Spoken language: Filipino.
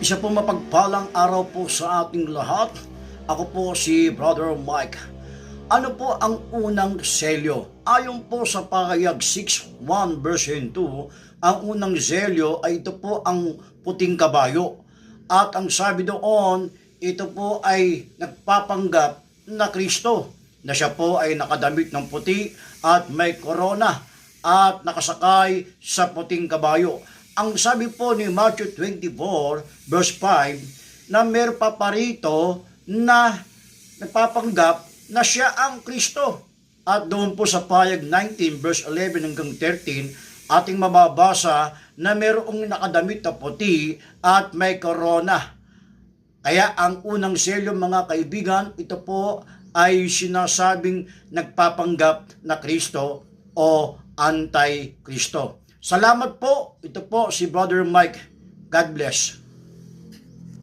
Isa po mapagpalang araw po sa ating lahat. Ako po si Brother Mike. Ano po ang unang selyo? Ayon po sa Pahayag 6:1 verse 2, ang unang selyo ay ito po ang puting kabayo. At ang sabi doon, ito po ay nagpapanggap na Kristo, na siya po ay nakadamit ng puti at may korona at nakasakay sa puting kabayo. Ang sabi po ni Matthew 24 verse 5 na meron pa parito na nagpapanggap na siya ang Kristo. At doon po sa Pahayag 19 verse 11 hanggang 13, ating mababasa na merong nakadamit na puti at may korona. Kaya ang unang selyo, mga kaibigan, ito po ay sinasabing nagpapanggap na Kristo o Anti-Kristo. Salamat po. Ito po si Brother Mike. God bless.